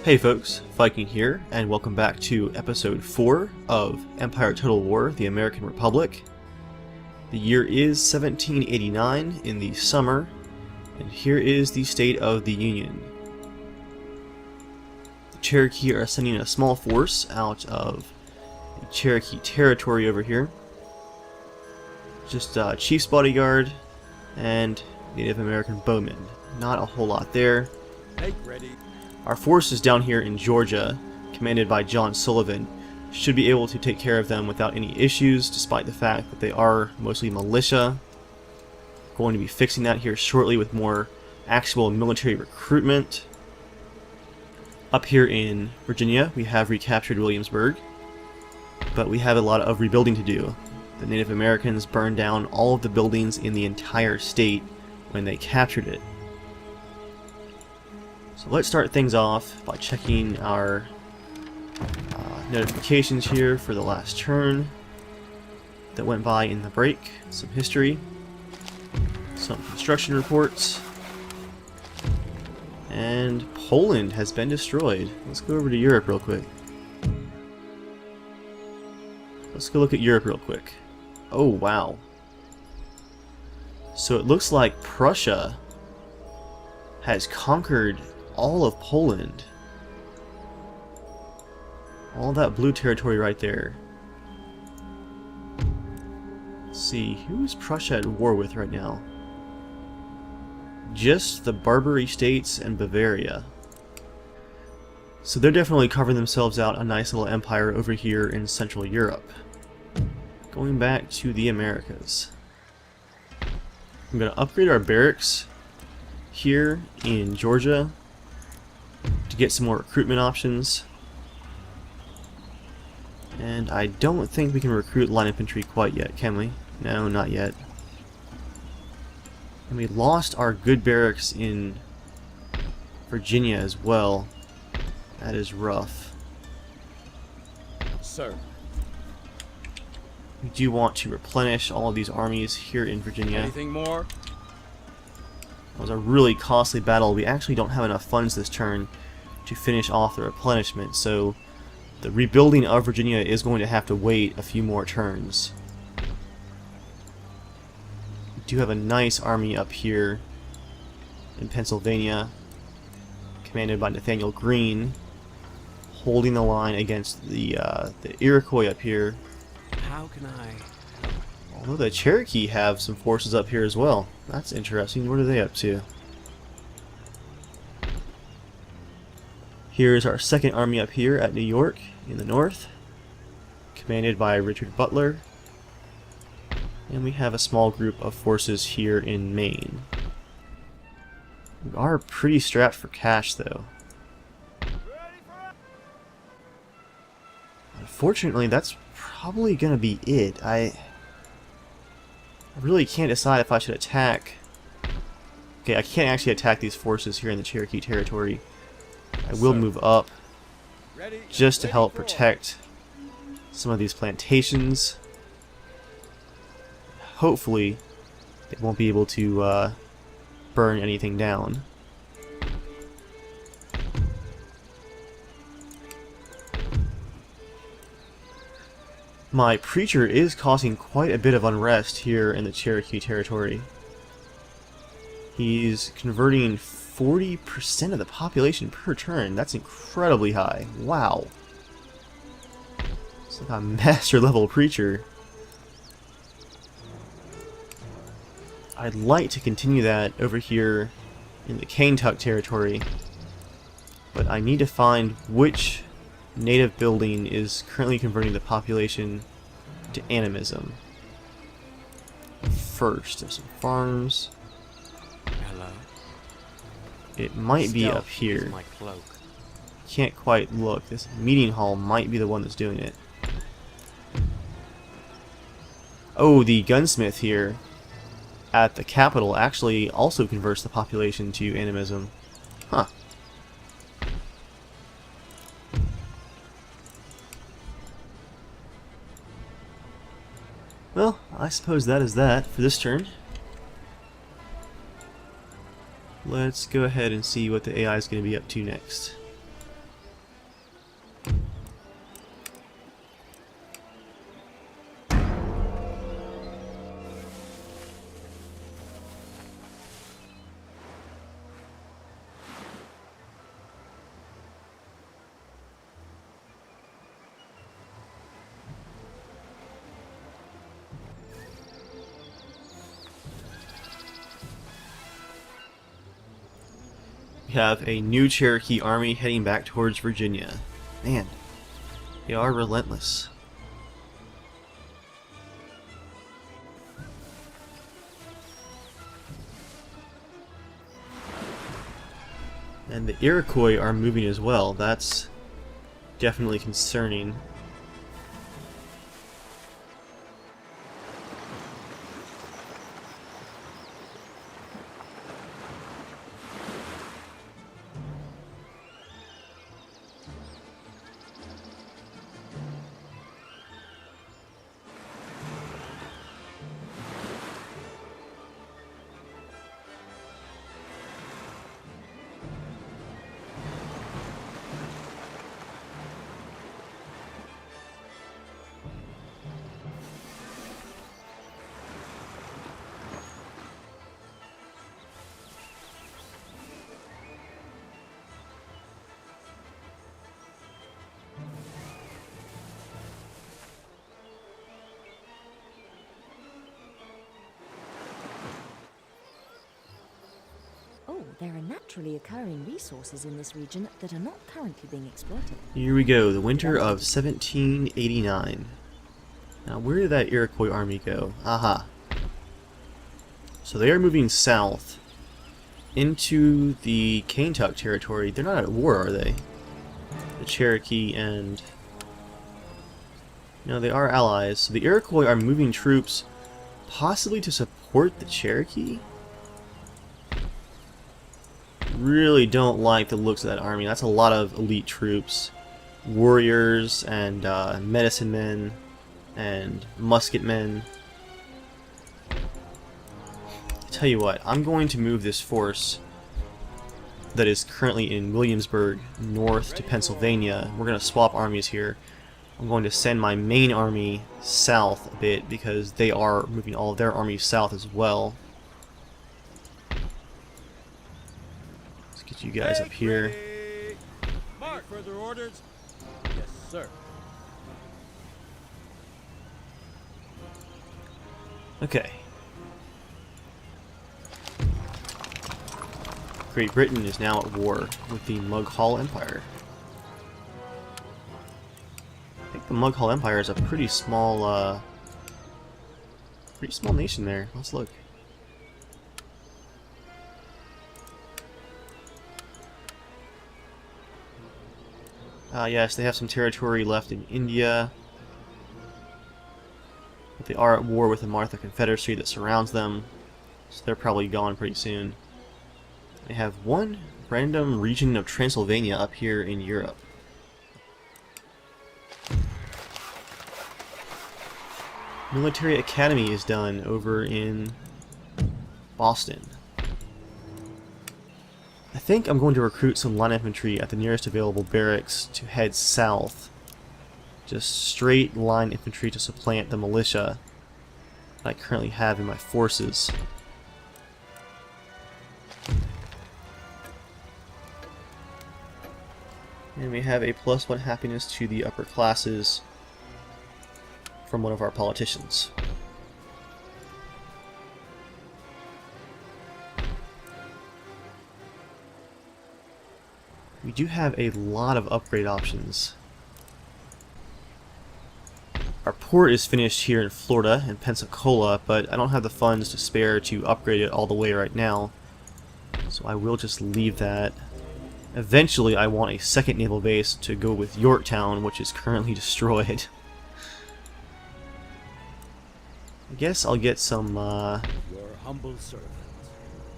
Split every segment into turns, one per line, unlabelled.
Hey folks, Viking here, and welcome back to episode 4 of Empire Total War, the American Republic. The year is 1789 in the summer, and here is the State of the Union. The Cherokee are sending a small force out of the Cherokee territory over here. Just Chief's bodyguard and Native American bowmen. Not a whole lot there.
Make ready.
Our forces down here in Georgia, commanded by John Sullivan, should be able to take care of them without any issues, despite the fact that they are mostly militia. Going to be fixing that here shortly with more actual military recruitment. Up here in Virginia, we have recaptured Williamsburg, but we have a lot of rebuilding to do. The Native Americans burned down all of the buildings in the entire state when they captured it. So let's start things off by checking our notifications here for the last turn that went by in the break. Some history, some construction reports, and Poland has been destroyed. Let's go over to Europe real quick. Let's go look at Europe real quick. Oh wow. So it looks like Prussia has conquered all of Poland. All that blue territory right there. Let's see, who is Prussia at war with right now? Just the Barbary states and Bavaria. So they're definitely carving themselves out a nice little empire over here in Central Europe. Going back to the Americas. I'm going to upgrade our barracks here in Georgia to get some more recruitment options. And I don't think we can recruit line infantry quite yet, can we? No, not yet. And we lost our good barracks in Virginia as well. That is rough.
Sir.
We do want to replenish all of these armies here in Virginia.
Anything more?
It was a really costly battle. We actually don't have enough funds this turn to finish off the replenishment, so the rebuilding of Virginia is going to have to wait a few more turns. We do have a nice army up here in Pennsylvania, commanded by Nathaniel Greene, holding the line against the Iroquois up here.
How can I?
Although the Cherokee have some forces up here as well. That's interesting. What are they up to? Here's our second army up here at New York in the north, commanded by Richard Butler. And we have a small group of forces here in Maine. We are pretty strapped for cash though. Unfortunately, that's probably gonna be it. I really can't decide if I should attack. Okay, I can't actually attack these forces here in the Cherokee territory. I will move up just to help protect some of these plantations. Hopefully, they won't be able to burn anything down. My preacher is causing quite a bit of unrest here in the Cherokee territory. He's converting 40% of the population per turn. That's incredibly high. Wow. It's like a master level preacher. I'd like to continue that over here in the Kentuck territory, but I need to find which native building is currently converting the population to animism. First, there's some farms.
Hello.
It might be up here.
My cloak.
Can't quite look. This meeting hall might be the one that's doing it. Oh, the gunsmith here at the Capitol actually also converts the population to animism. Huh. Well, I suppose that is that for this turn. Let's go ahead and see what the AI is going to be up to next. have a new Cherokee army heading back towards Virginia. Man, they are relentless. And the Iroquois are moving as well. That's definitely concerning.
Oh, there are naturally occurring resources in this region that are not currently being exploited.
Here we go, the winter of 1789. Now, where did that Iroquois army go? Aha. So they are moving south into the Kentuck territory. They're not at war, are they? The Cherokee and... No, they are allies. So the Iroquois are moving troops possibly to support the Cherokee? Really don't like the looks of that army. That's a lot of elite troops. Warriors and medicine men and musket men. Tell you what, I'm going to move this force that is currently in Williamsburg north to Pennsylvania. We're going to swap armies here. I'm going to send my main army south a bit because they are moving all of their armies south as well. Let's get you guys up here.
Mark. Any further orders? Yes, sir.
Okay. Great Britain is now at war with the Mughal Empire. I think the Mughal Empire is a pretty small nation there. Let's look. Yes, they have some territory left in India. But they are at war with the Martha Confederacy that surrounds them. So they're probably gone pretty soon. They have one random region of Transylvania up here in Europe. Military Academy is done over in Boston. I think I'm going to recruit some line infantry at the nearest available barracks to head south. Just straight line infantry to supplant the militia that I currently have in my forces. And we have a +1 happiness to the upper classes from one of our politicians. We do have a lot of upgrade options. Our port is finished here in Florida, in Pensacola, but I don't have the funds to spare to upgrade it all the way right now. So I will just leave that. Eventually I want a second naval base to go with Yorktown, which is currently destroyed. I guess I'll get some
Your humble servant.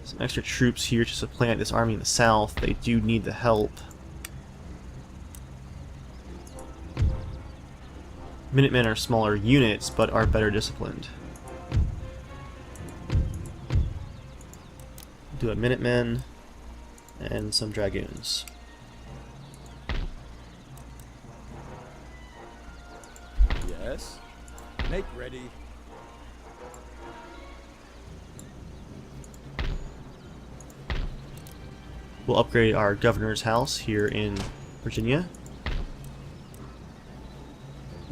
some extra troops here to supplant this army in the south. They do need the help. Minutemen are smaller units, but are better disciplined. Do a Minutemen and some Dragoons.
Yes. Make ready.
We'll upgrade our governor's house here in Virginia.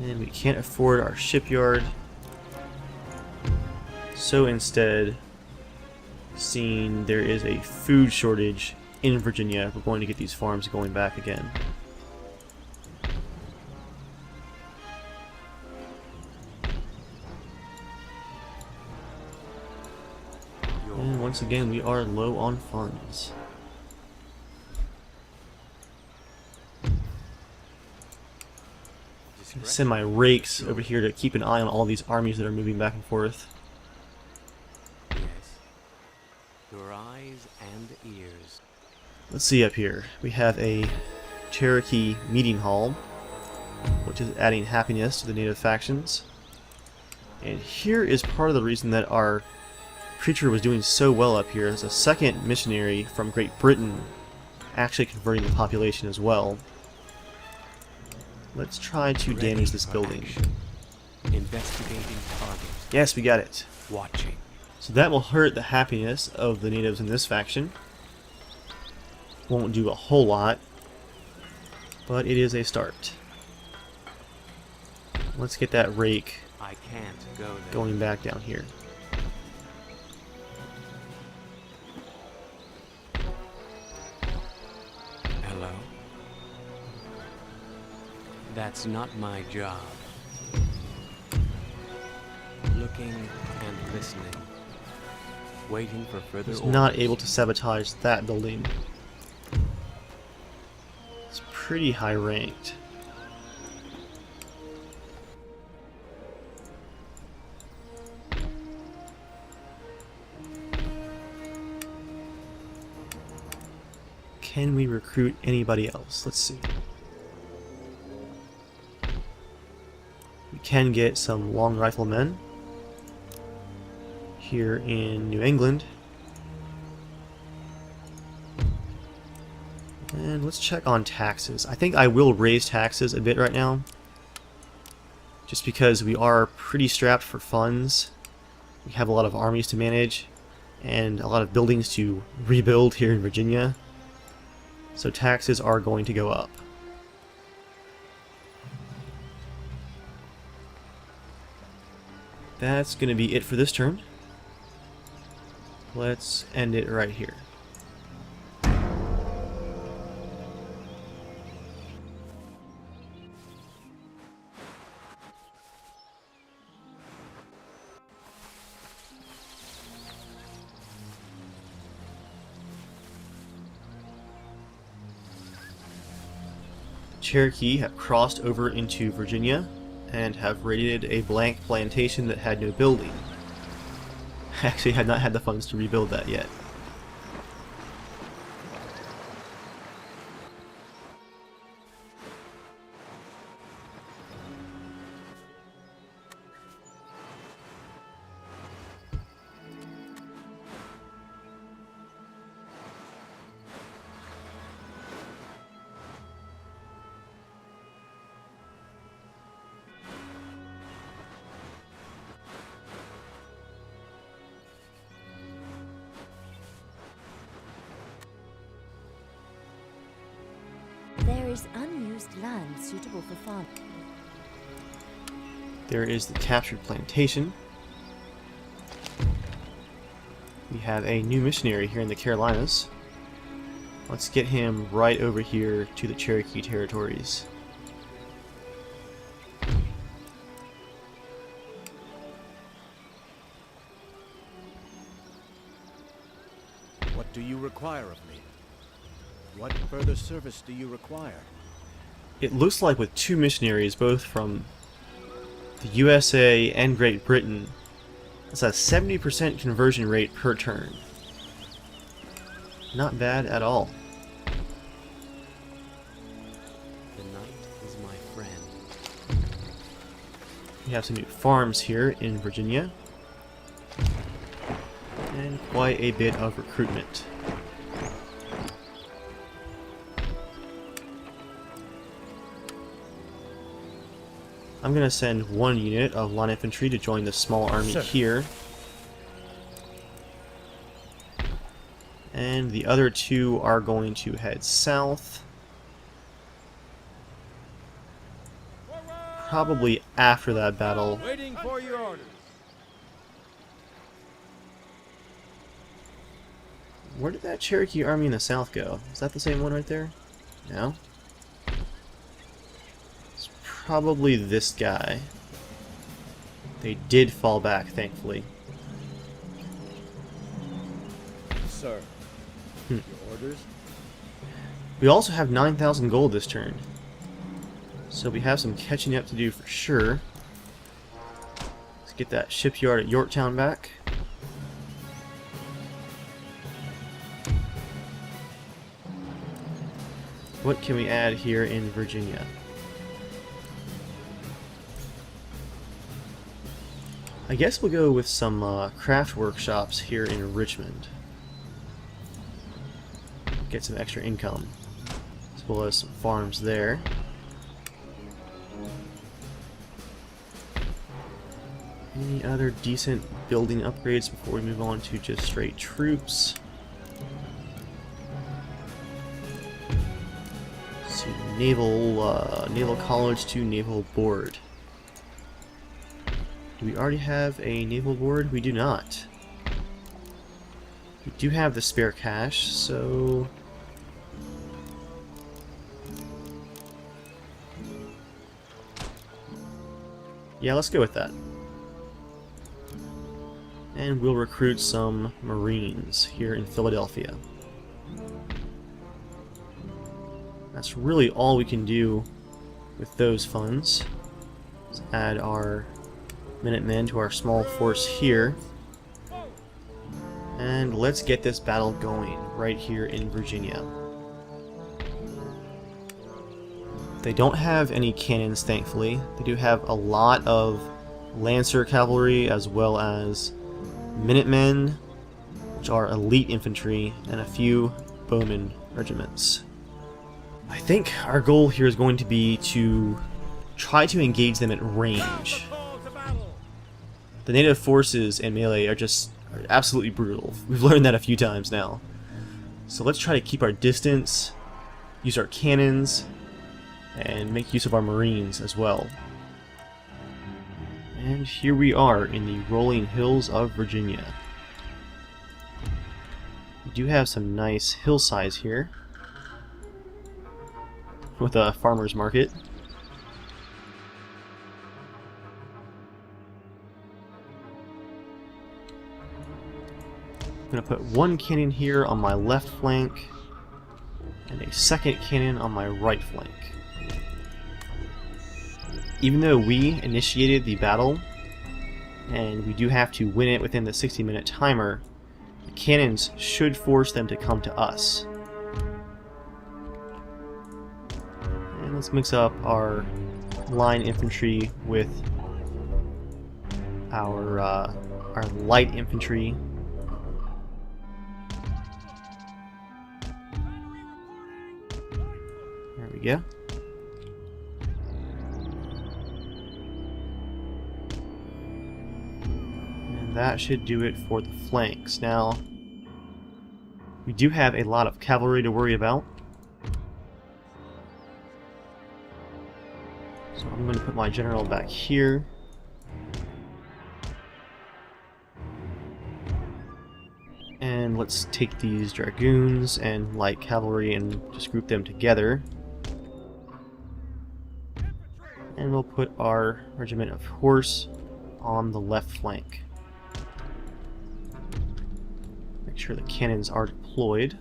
And we can't afford our shipyard. So instead, seeing there is a food shortage in Virginia, we're going to get these farms going back again. And once again, we are low on funds. Send my rakes over here to keep an eye on all these armies that are moving back and forth.
Yes. Your eyes and ears.
Let's see up here. We have a Cherokee meeting hall, which is adding happiness to the native factions. And here is part of the reason that our preacher was doing so well up here. As a second missionary from Great Britain actually converting the population as well. Let's try to damage this building.
Investigating target.
Yes, we got it.
Watching.
So that will hurt the happiness of the natives in this faction. Won't do a whole lot, but it is a start. Let's get that rake
I can't go there.
going back down here.
Hello? That's not my job. Looking and listening. Waiting for further
He's
orders.
not able to sabotage that building. It's pretty high ranked. Can we recruit anybody else? Let's see. We can get some long riflemen here in New England. And let's check on taxes. I think I will raise taxes a bit right now, just because we are pretty strapped for funds. We have a lot of armies to manage and a lot of buildings to rebuild here in Virginia. So taxes are going to go up. That's going to be it for this turn. Let's end it right here. Cherokee have crossed over into Virginia and have raided a blank plantation that had no building. Actually had not had the funds to rebuild that yet.
There is unused land suitable for farm.
There is the captured plantation. We have a new missionary here in the Carolinas. Let's get him right over here to the Cherokee territories.
What do you require of me? What further service do you require?
It looks like with two missionaries, both from the USA and Great Britain, it's a 70% conversion rate per turn. Not bad at all.
The night is my friend.
We have some new farms here in Virginia. And quite a bit of recruitment. I'm going to send one unit of line infantry to join the small army here. And the other two are going to head south. Probably after that battle.
Waiting for your orders.
Where did that Cherokee army in the south go? Is that the same one right there? No? It's probably this guy. They did fall back, thankfully.
Sir, your orders?
We also have 9,000 gold this turn. So we have some catching up to do for sure. Let's get that shipyard at Yorktown back. What can we add here in Virginia? I guess we'll go with some craft workshops here in Richmond. Get some extra income, as well as some farms there. Any other decent building upgrades before we move on to just straight troops? Let's see, Naval College to Naval Board. Do we already have a naval board? We do not. We do have the spare cash, so... yeah, let's go with that. And we'll recruit some Marines here in Philadelphia. That's really all we can do with those funds. Let's add our Minutemen to our small force here. And let's get this battle going right here in Virginia. They don't have any cannons, thankfully. They do have a lot of Lancer cavalry as well as Minutemen, which are elite infantry, and a few bowman regiments. I think our goal here is going to be to try to engage them at range. The native forces and melee are absolutely brutal. We've learned that a few times now. So let's try to keep our distance, use our cannons, and make use of our Marines as well. And here we are in the rolling hills of Virginia. We do have some nice hillsides here with a farmer's market. I'm going to put one cannon here on my left flank and a second cannon on my right flank. Even though we initiated the battle and we do have to win it within the 60-minute timer, the cannons should force them to come to us. And let's mix up our line infantry with our light infantry. There we go. And that should do it for the flanks. Now, we do have a lot of cavalry to worry about. So I'm going to put my general back here. And let's take these dragoons and light cavalry and just group them together. And we'll put our regiment of horse on the left flank. Make sure the cannons are deployed.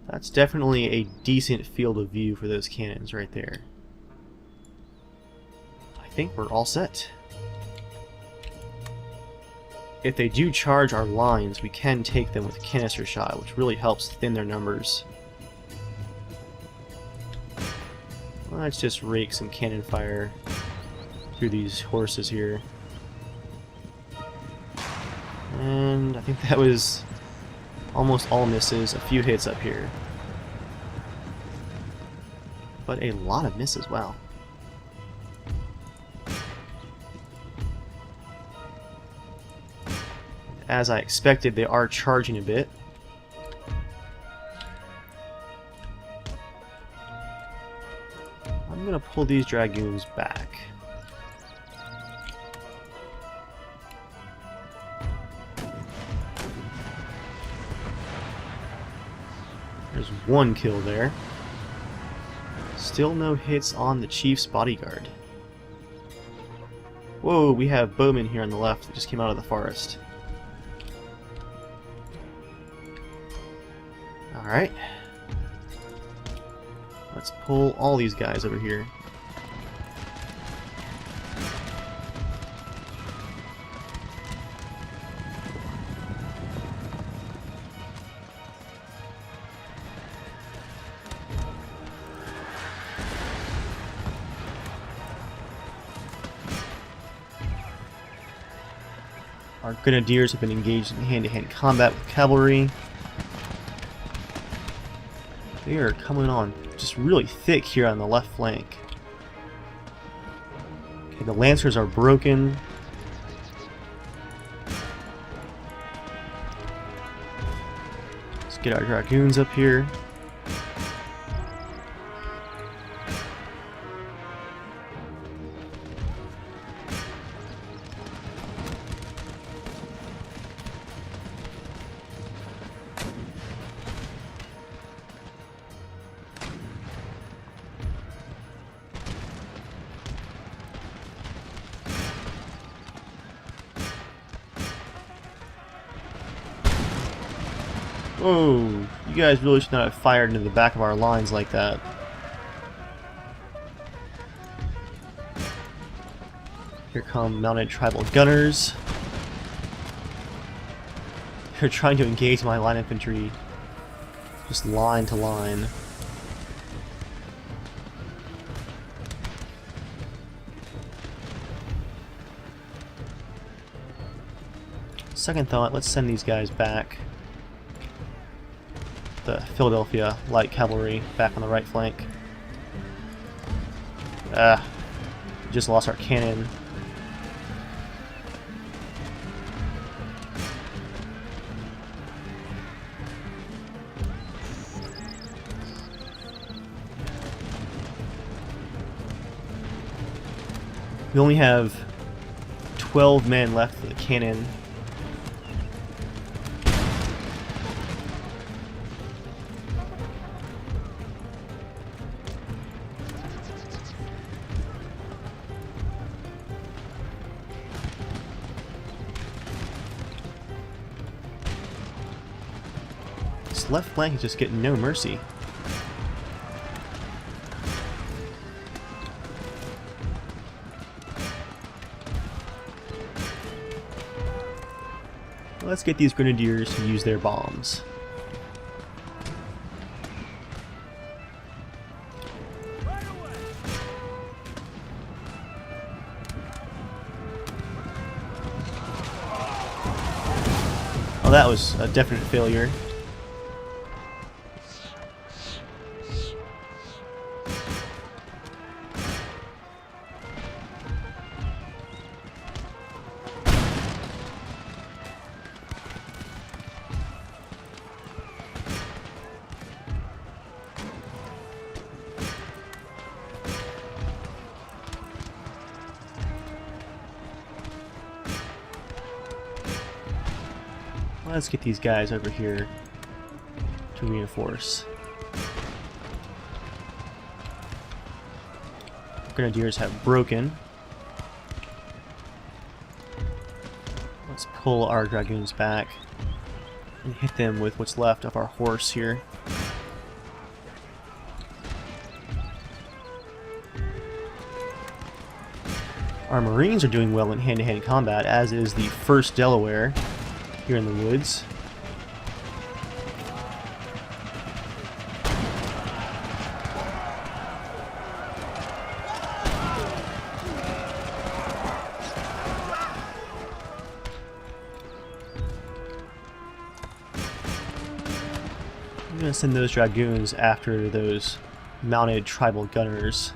That's definitely a decent field of view for those cannons right there. I think we're all set. If they do charge our lines, we can take them with canister shot, which really helps thin their numbers. Let's just rake some cannon fire through these horses here. And I think that was almost all misses, a few hits up here. But a lot of misses, wow. As I expected, they are charging a bit. I'm going to pull these dragoons back. There's one kill there. Still no hits on the Chief's bodyguard. Whoa, we have bowmen here on the left that just came out of the forest. Alright. Let's pull all these guys over here. Our grenadiers have been engaged in hand-to-hand combat with cavalry. They are coming on just really thick here on the left flank. Okay, the lancers are broken. Let's get our dragoons up here. Whoa, you guys really should not have fired into the back of our lines like that. Here come mounted tribal gunners. They're trying to engage my line infantry, just line to line. Second thought, let's send these guys back. The Philadelphia light cavalry back on the right flank. Just lost our cannon. We only have 12 men left for the cannon. This left flank is just getting no mercy. Let's get these grenadiers to use their bombs. Oh, that was a definite failure. Let's get these guys over here to reinforce. Grenadiers have broken. Let's pull our dragoons back and hit them with what's left of our horse here. Our Marines are doing well in hand-to-hand combat, as is the 1st Delaware here in the woods. I'm going to send those dragoons after those mounted tribal gunners.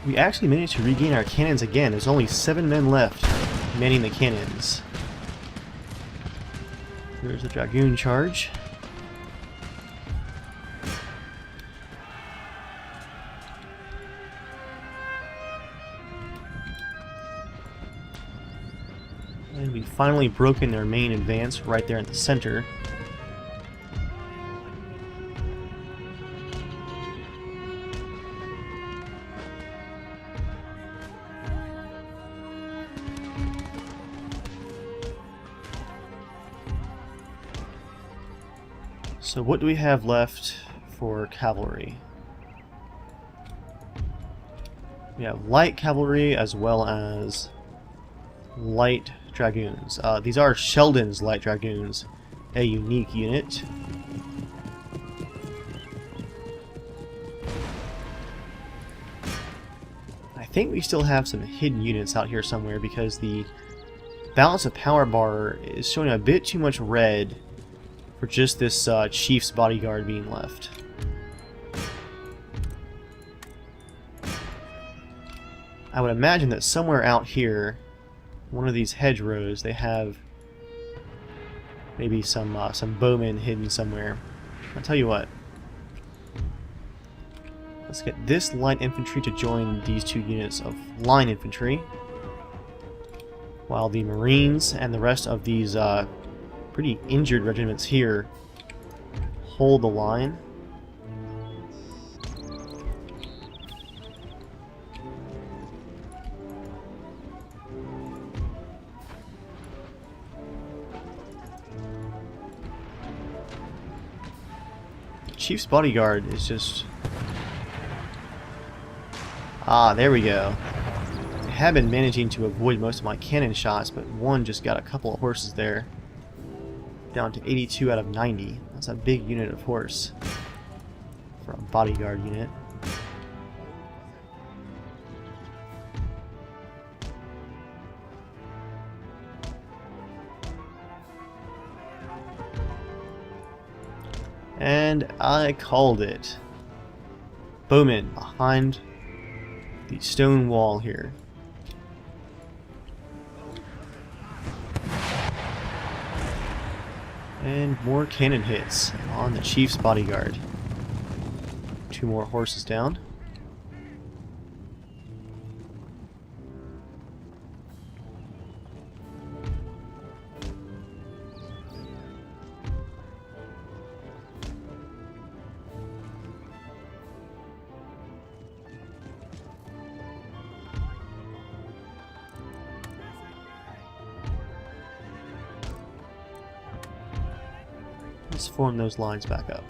We actually managed to regain our cannons again. There's only 7 men left manning the cannons. There's a dragoon charge. And we finally broken their main advance right there at the center. So what do we have left for cavalry? We have light cavalry as well as light dragoons. These are Sheldon's light dragoons, a unique unit. I think we still have some hidden units out here somewhere because the balance of power bar is showing a bit too much red for just this chief's bodyguard being left. I would imagine that somewhere out here, one of these hedgerows, they have maybe some bowmen hidden somewhere. I'll tell you what. Let's get this light infantry to join these two units of line infantry, while the Marines and the rest of these pretty injured regiments here hold the line. The Chief's bodyguard is just... Ah, there we go. I have been managing to avoid most of my cannon shots, but one just got a couple of horses there. Down to 82 out of 90. That's a big unit of horse for a bodyguard unit. And I called it. Bowmen behind the stone wall here. And more cannon hits on the Chief's bodyguard. Two more horses down. Let's form those lines back up.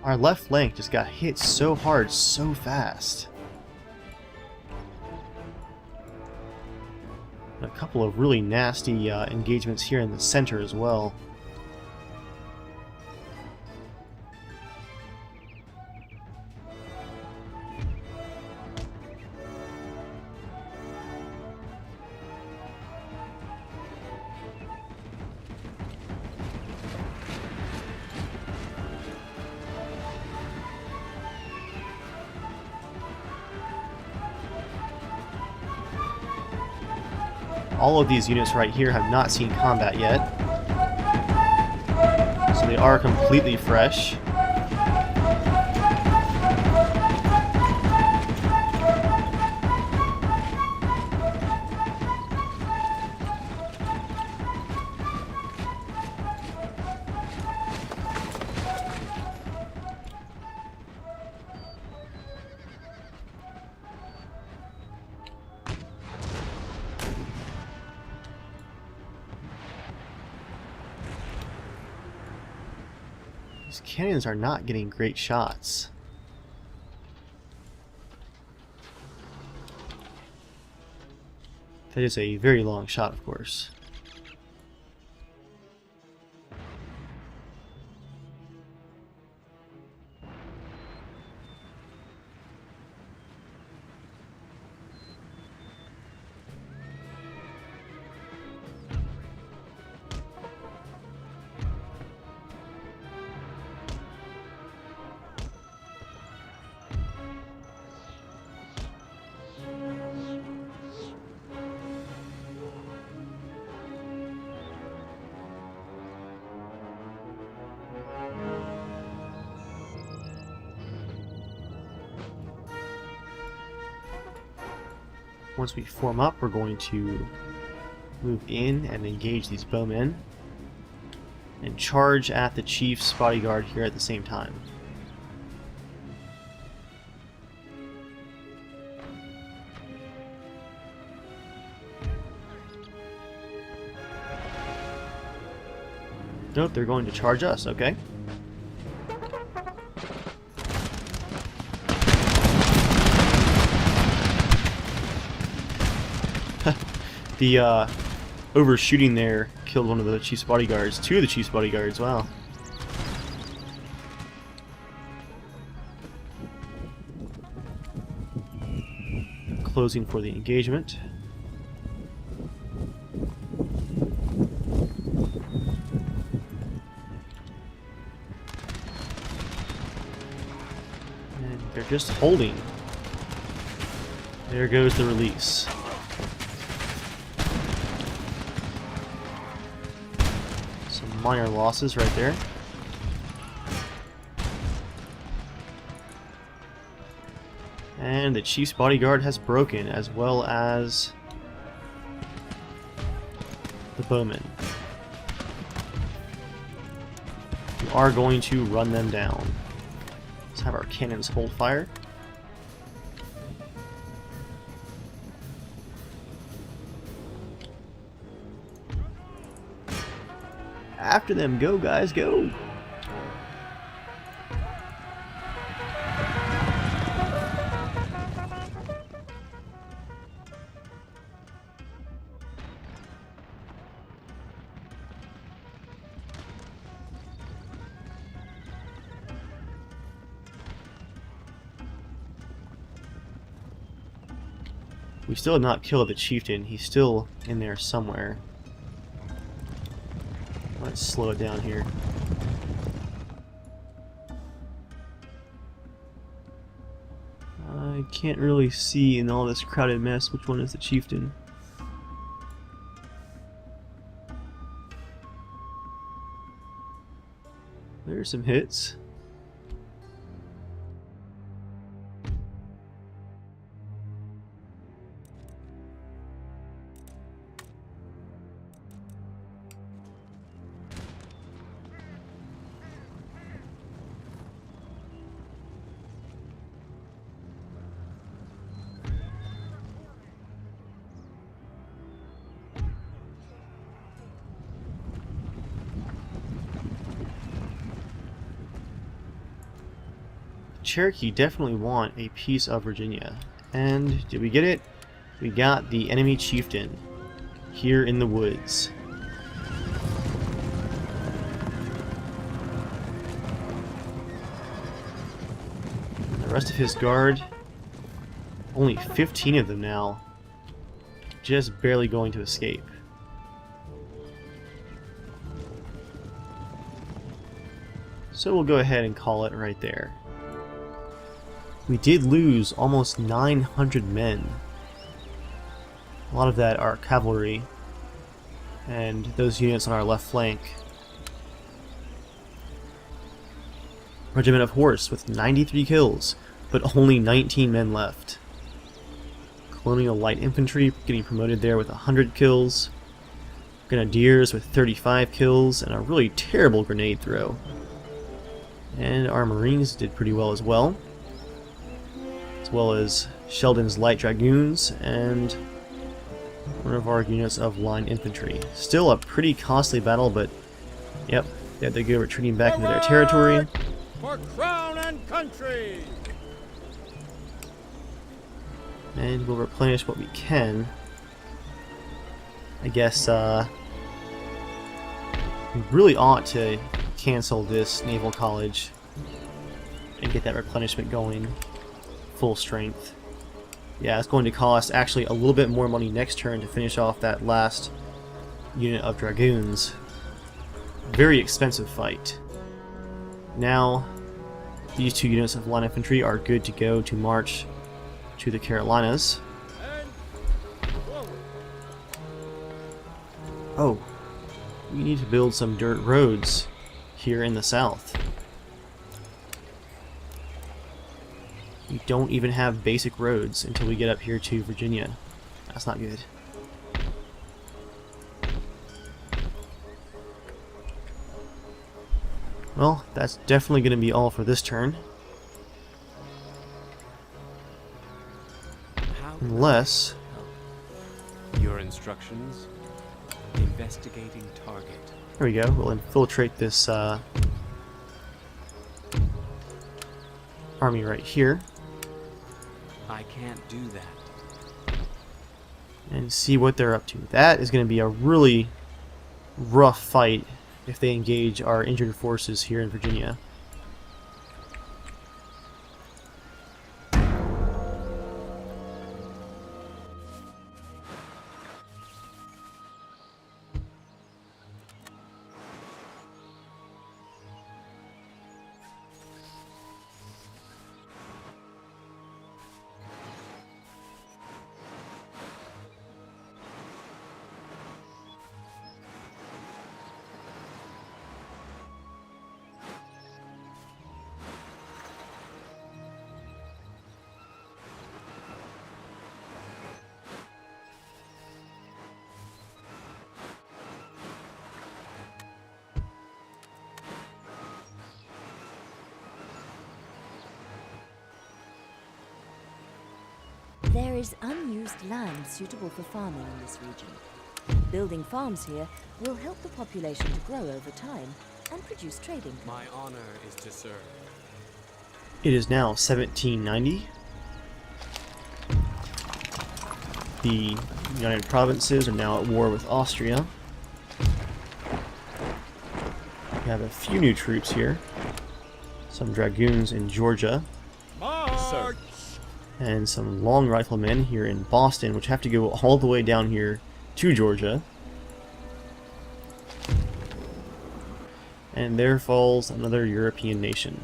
Our left flank just got hit so hard, so fast. And a couple of really nasty engagements here in the center as well. All of these units right here have not seen combat yet, so they are completely fresh. These cannons are not getting great shots. That is a very long shot, of course. Once we form up, we're going to move in and engage these bowmen and charge at the chief's bodyguard here at the same time. Nope, they're going to charge us, okay. The overshooting there killed one of the chief's bodyguards. Two of the chief's bodyguards, wow. Closing for the engagement. And they're just holding. There goes the release. Minor losses right there. And the chief's bodyguard has broken, as well as the bowman. We are going to run them down. Let's have our cannons hold fire. After them, go guys, go! We still have not killed the chieftain. He's still in there somewhere. Let's slow it down here. I can't really see in all this crowded mess which one is the chieftain. There's some hits. Cherokee definitely want a piece of Virginia. And did we get it? We got the enemy chieftain here in the woods. The rest of his guard, only 15 of them now, just barely going to escape. So we'll go ahead and call it right there. We did lose almost 900 men. A lot of that are cavalry, and those units on our left flank. Regiment of Horse with 93 kills, but only 19 men left. Colonial Light Infantry getting promoted there with 100 kills. Grenadiers with 35 kills, and a really terrible grenade throw. And our Marines did pretty well, as well as Sheldon's Light Dragoons and one of our units of Line Infantry. Still a pretty costly battle, but yep, they had to go retreating back into their territory.
For crown and country!
And we'll replenish what we can. I guess we really ought to cancel this naval college and get that replenishment going full strength. Yeah, it's going to cost actually a little bit more money next turn to finish off that last unit of dragoons. Very expensive fight. Now these two units of line infantry are good to go to march to the Carolinas. Oh, we need to build some dirt roads here in the south. We don't even have basic roads until we get up here to Virginia. That's not good. Well, that's definitely going to be all for this turn.
How
Unless...
your instructions? Investigating target.
There we go. We'll infiltrate this army right here
I can't do that.
and see what they're up to. That is going to be a really rough fight if they engage our injured forces here in Virginia.
There is unused land suitable for farming in this region. Building farms here will help the population to grow over time and produce trading.
My honor is to serve.
It is now 1790. The United Provinces are now at war with Austria. We have a few new troops here. Some dragoons in Georgia.
Sir.
And some long riflemen here in Boston, which have to go all the way down here to Georgia. And there falls another European nation.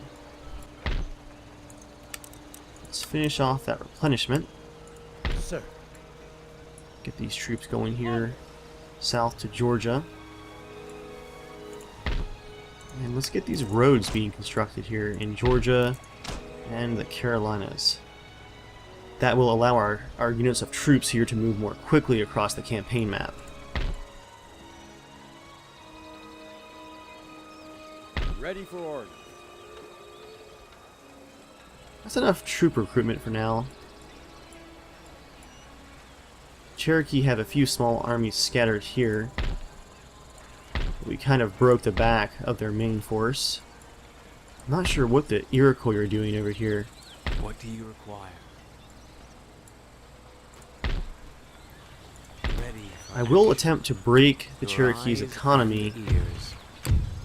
Let's finish off that replenishment.
Sir.
Get these troops going here south to Georgia. And let's get these roads being constructed here in Georgia and the Carolinas. That will allow our units of troops here to move more quickly across the campaign map.
Ready for order.
That's enough troop recruitment for now. Cherokee have a few small armies scattered here. We kind of broke the back of their main force. I'm not sure what the Iroquois are doing over here.
What do you require? Ready.
I will attempt to break the
Your
Cherokee's
eyes
economy
and ears.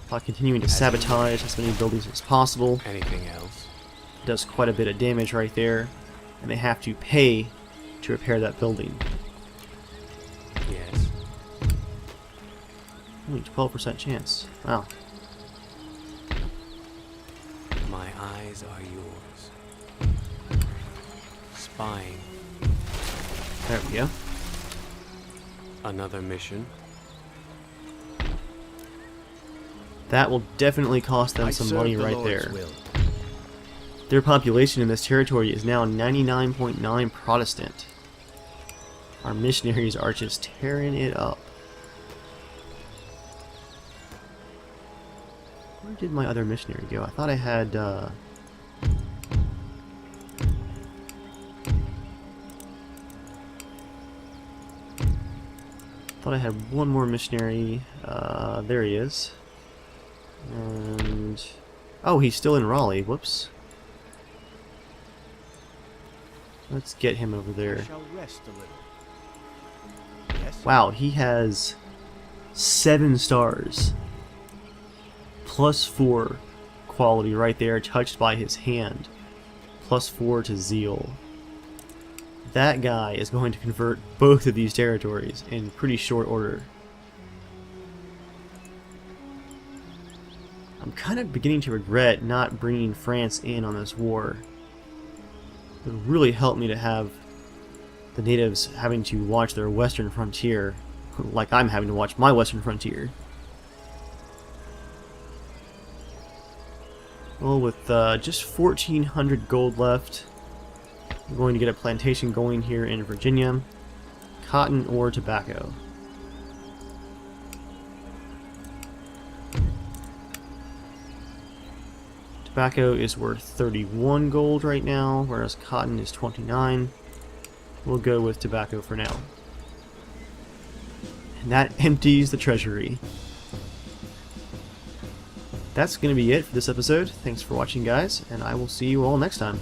by continuing to sabotage as many buildings as possible.
Anything else?
It does quite a bit of damage right there, and they have to pay to repair that building.
Yes.
Only 12% chance. Wow.
My eyes are yours. Spying.
There we go.
Another mission.
That will definitely cost them
I
some
serve
money
the
right
Lord's
there.
will.
Their population in this territory is now 99.9 Protestant. Our missionaries are just tearing it up. Where did my other missionary go? I thought I had, one more missionary. There he is. And... oh, he's still in Raleigh. Whoops. Let's get him over
I
there.
shall rest a little. Yes.
Wow, he has 7 stars. +4 quality right there, touched by his hand. +4 to zeal. That guy is going to convert both of these territories in pretty short order. I'm kind of beginning to regret not bringing France in on this war. It would really help me to have the natives having to watch their western frontier like I'm having to watch my western frontier. Well, with just 1,400 gold left, I'm going to get a plantation going here in Virginia. cotton or tobacco. Tobacco is worth 31 gold right now, whereas cotton is 29. We'll go with tobacco for now. And that empties the treasury. That's going to be it for this episode. Thanks for watching, guys, and I will see you all next time.